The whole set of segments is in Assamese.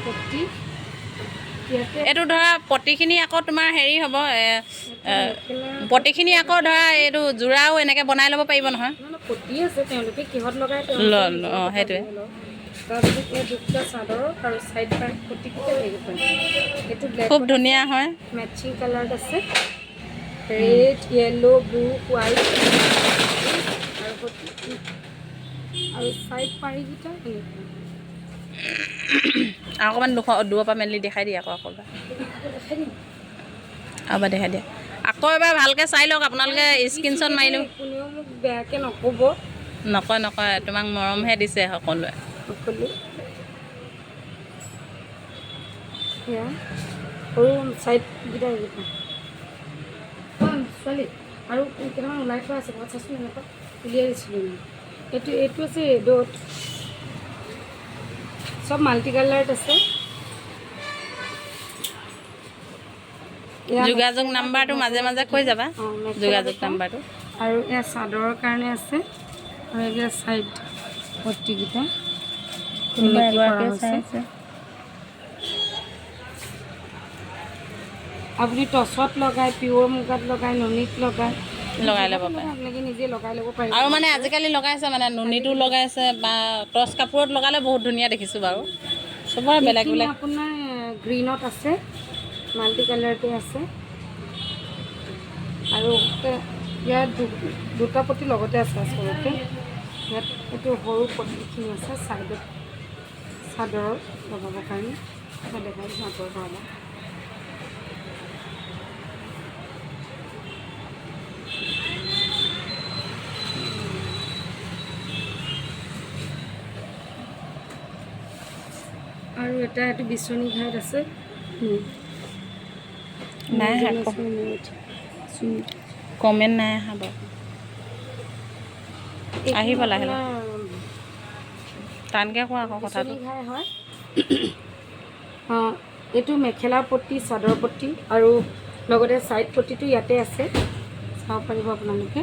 পটি এইটো ধৰা পটিখিনি আকৌ তোমাৰ হেৰি হ'ব পটিখিনি আকৌ ধৰা এইটো যোৰাও এনেকৈ বনাই ল'ব পাৰিব নহয় পটি আছে তেওঁলোকে কিহত লগাই অঁ সেইটোৱে তাৰপিছত এই দুটা চাদৰ আৰু চাইড পাৰ্ট পটিকেইটা লাগিব এইটো ব্লেক খুব ধুনীয়া হয় মেচিং কালাৰত আছে ৰেড য়েল্লো ব্লু হোৱাইট আৰু চাইড পাৰিকেইটা এনেকুৱা আৰু অকণমান দূৰৰ পৰা মেলি দেখাই দিয়ে আকৌ আকৌ এবাৰ দেখাই দিয়া আকৌ এবাৰ ভালকৈ চাই লওক আপোনালোকে স্ক্ৰীনশ্বট মাৰিলোঁ কোনেও মোক বেয়াকৈ নক'ব নকয় নকয় তোমাক মৰমহে দিছে সকলোৱে সৰু চাইডকেইটা ছোৱালী আৰু কেইটামান ওলাই থোৱা আছে ঘৰত চাচোন এনেকুৱা উলিয়াই দিছিলোঁ এইটো আছে ৰেডত সব মাল্টি কালাৰত আছে যোগাযোগ নাম্বাৰটো মাজে মাজে কৈ যাবা যোগাযোগ নাম্বাৰটো আৰু এয়া চাদৰৰ কাৰণে আছে আৰু এইবিলাক চাইড পটিকেইটা আপুনি টচত লগাই পিয়ৰ মুগাত লগাই নুনীত লগাই ল'ব পাৰে আপোনালোকে নিজে লগাই ল'ব পাৰিব আৰু মানে আজিকালি লগাইছে মানে নুনীটো লগাইছে বা টচ কাপোৰত লগালে বহুত ধুনীয়া দেখিছোঁ বাৰু চবৰে বেলেগ বেলেগ আপোনাৰ গ্ৰীণত আছে মাল্টি কালাৰতে আছে আৰু ইয়াত দুটা পটি লগতে আছে আচলতে ইয়াত এইটো সৰু পটিখিনি আছে চাইডত চাদৰত লগাবৰ কাৰণে দেখাই চাদৰ পৰা আৰু এটা এইটো বিচনী ঘাইত আছে নাই কমেণ্ট নাই অহা বাৰু আহিব লাহে লাহে টানকৈ কোৱা আকৌ কথাটো ঘাই হয় এইটো মেখেলা পটি চাদৰ পটি আৰু লগতে চাইড পটিটো ইয়াতে আছে চাব পাৰিব আপোনালোকে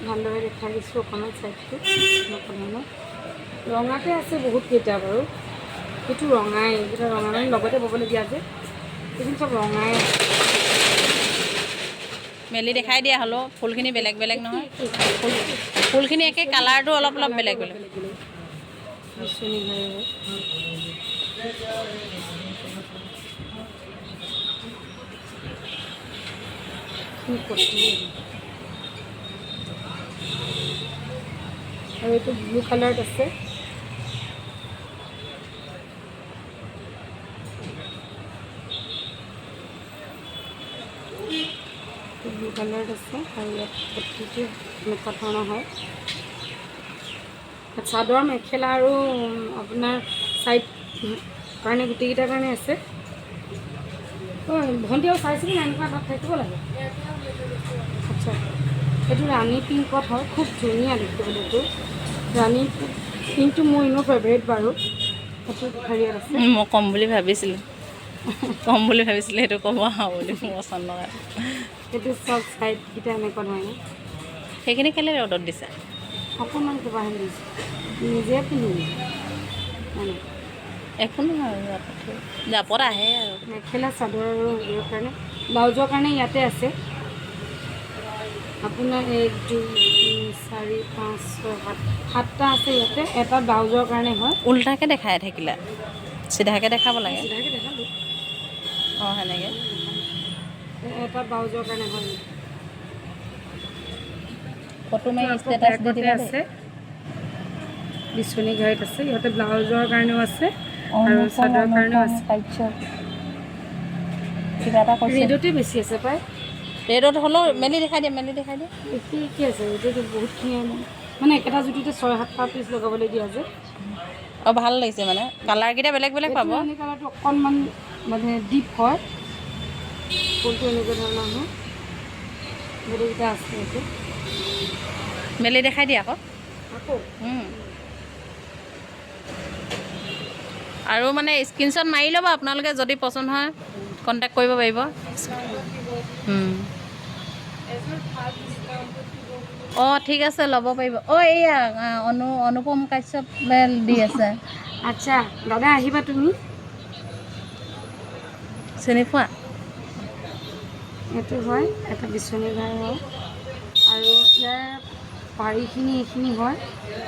ভালদৰে দেখাই দিছোঁ অকণমান চাইডটো অকণমান ৰঙাতে আছে বহুতকেইটা বাৰু এইটো ৰঙাই এইকেইটা ৰঙা মানে লগতে ব'বলগীয়া যে এইখিনি চব ৰঙাই মেলি দেখাই দিয়া হ'লেও ফুলখিনি বেলেগ বেলেগ নহয় ফুলখিনি একে কালাৰটো অলপ অলপ বেলেগ বেলেগ আৰু এইটো ব্লু কালাৰত আছে ব্লু কালাৰত আছে আৰু ইয়াত পটিটো এনেকুৱা ধৰণৰ হয় চাদৰ মেখেলা আৰু আপোনাৰ চাইড কাৰণে গোটেইকেইটাৰ কাৰণে আছে ভণ্টি আৰু চাইছিলোঁ না এনেকুৱা তাত থাকিব লাগে আচ্ছা এইটো ৰাণী পিংকত হয় খুব ধুনীয়া দেখিবলৈ এইটো ৰাণী পিংকটো মোৰ এনেও ফেভৰেট বাৰু সেইটো হেৰিয়াত আছে মই ক'ম বুলি ভাবিছিলোঁ সেইটো ক'ব আহোঁ বুলি মোৰ পচন্দ লগা সেইটো চব চাইডকেইটা এনেকুৱা ধৰণৰ সেইখিনি কেলৈ ৰ'দত দিছে অকণমান কিবা হেৰি দিছে নিজে পিন্ধিম একো নহয় জাপত আহে আৰু মেখেলা চাদৰ আৰু হেৰিৰ কাৰণে ব্লাউজৰ কাৰণে ইয়াতে আছে আপোনাৰ 1 2 3 4 5 6 7টা আছে ইয়াতে এটা ব্লাউজৰ কাৰণে হয় উল্টাকৈ দেখাই থাকিলে চিধাকৈ দেখাব লাগে চিধাকৈ দেখালোঁ অঁ সেনেকৈ এটা ব্লাউজৰ কাৰণে হয় ফটো মাৰি ষ্টেটাছ দি দিবা আছে বিচনী ঘাইত আছে ইহঁতে ব্লাউজৰ কাৰণেও আছে আৰু চাদৰ কাৰণেও আছে কিবা এটা কৈছে ৰেডতে বেছি আছে প্ৰায় ৰেডত হ'লেও মেলি দেখাই দিয়ে কি আছে এইটোতো বহুতখিনি মানে একেটা জুতিতে 6-7টা পিচ লগাবলৈ দিয়া যে অঁ ভাল লাগিছে মানে কালাৰকেইটা বেলেগ বেলেগ পাব কালাৰটো অকণমান মানে ডিপ হয় ফুলটো এনেকুৱা ধৰণৰ হয় গোটেইকেইটা আছে এইটো মেলি দেখাই দিয়ে আকৌ আৰু মানে স্ক্ৰীনশ্বট মাৰি ল'ব আপোনালোকে যদি পচন্দ হয় কণ্টেক্ট কৰিব পাৰিব অঁ ঠিক আছে ল'ব পাৰিব। অঁ এইয়া অনুপম কাশ্যপে দি আছে। আচ্ছা দাদা আহিবা তুমি। চিনি পোৱা? এইটো হয় এটা বিচনী ঘাই হয় আৰু ইয়াৰ পাৰিখিনি এইখিনি হয়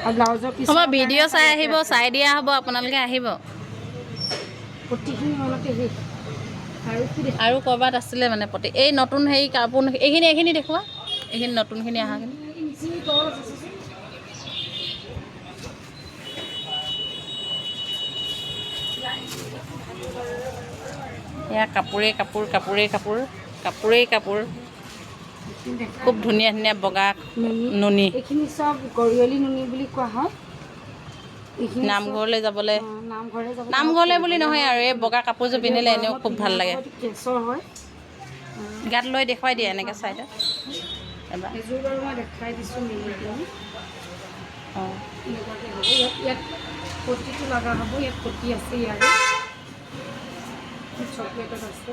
আৰু ব্লাউজৰ পিছৰ হ'ব কাৰণে ভিডিঅ' চাই ইয়াতে আহিব, আছে। চাই দিয়া হ'ব, আপোনালোকে আহিব। প্ৰতিখিনি মনতে শেষ আৰু কি দেখা আৰু ক'ৰবাত আছিলে মানে এই নতুন হেৰি কাপোৰ এইখিনি দেখুওৱা, এইখিনি নতুনখিনি অহাখিনি। ইঞ্চি গছ আছে যে। এয়া কাপোৰেই কাপোৰ, কাপোৰেই কাপোৰ, কাপোৰেই কাপোৰ। এইখিনি দেখা খুব ধুনীয়া ধুনীয়া বগা নুনি। এইখিনি চব গৰিয়লি নুনি বুলি কোৱা হয়। এইখিনি চব নামঘৰলৈ যাবলৈ, নামঘৰলৈ যাব নামঘৰলৈ বুলি নহয় আৰু এই বগা কাপোৰযোৰ পিন্ধিলে এনেও খুব ভাল লাগে। কেছৰ হয়। গাত লৈ দেখুৱাই দিয়ে এনেকৈ চাইডত এবাৰ। এযোৰ বাৰু মই দেখাই দিছোঁ মেলি পিনি। অঁ এনেকুৱাকৈ হ'ব ইয়াত পটিটো লগা হ'ব। ইয়াত পটি আছে ইয়াৰে চকলেটত আছে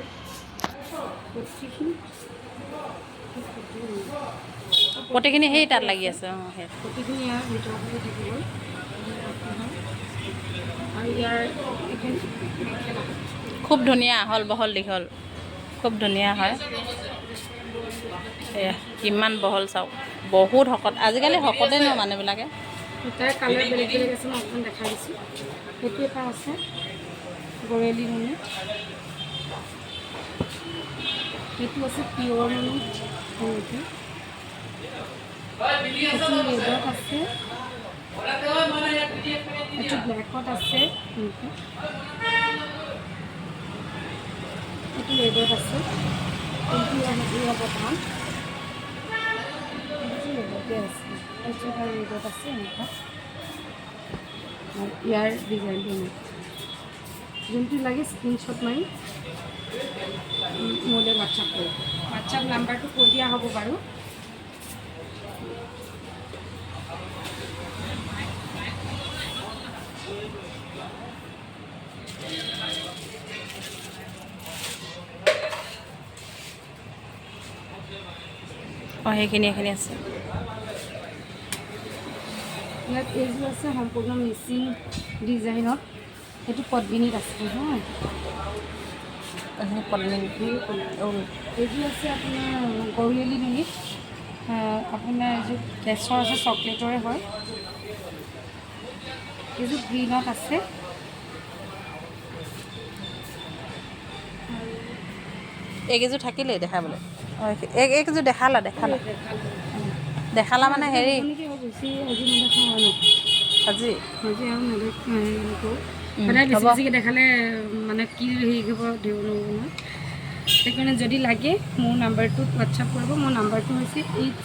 পটিখিনি। প্ৰতিখিনি সেই তাত লাগি আছে। অঁ সেই পটিখিনি ইয়াৰ ভিতৰতে থাকিব আৰু ইয়াৰ এইখিনি মেখেলা খুব ধুনীয়া, আহল বহল দীঘল, খুব ধুনীয়া হয়। এয়া কিমান বহল চাওক, বহুত শকত। আজিকালি শকতে ন মানুহবিলাকে। তাৰ কালাৰ বেলেগ বেলেগ আছে, মই অকণমান দেখাই দিছোঁ। সেইটো এটা আছে গৰেলি নুনি, সেইটো আছে পিয়ৰ নুনি এনেকৈ। সেইটো ৰেডত আছে, এইটো ব্লেকত আছে এনেকৈ। এইটো ৰেডত আছে, কিন্তু হেৰি হ'ব দাম ৰেডতে আছে। এইটো এটা ৰেডত আছে এনেকুৱা। ইয়াৰ ডিজাইনটো নাই, যোনটো লাগে স্ক্ৰীনশ্বট মাৰি মোলৈ হোৱাটছআপ কৰিব। হোৱাটছআপ নাম্বাৰটো কৈ দিয়া হ'ব বাৰু। অঁ সেইখিনি আছে। ইয়াত এইযোৰ আছে সম্পূৰ্ণ মিচিং ডিজাইনত, সেইটো পদ্মিনীত আছে হা। এইযোৰ আছে আপোনাৰ গৰিয়লি নুনিত, আপোনাৰ এইযোৰ কেছৰ আছে, চকলেটৰে হয়। এইযোৰ গ্ৰীণত আছে। এইকেইযোৰ থাকিলেই দেখাবলৈ। অঁ এইকেইযোৰ দেখালা মানে হেৰি বেছি আজি নেদেখা হয় ন, আজি আজি আৰু নেদেখা সদায় বেছি বেছিকৈ দেখালে মানে কি হেৰি কৰিব দিব নোৱাৰিব নহয়। সেইকাৰণে যদি লাগে মোৰ নাম্বাৰটোত হোৱাটছআপ কৰিব। মোৰ নাম্বাৰটো হৈছে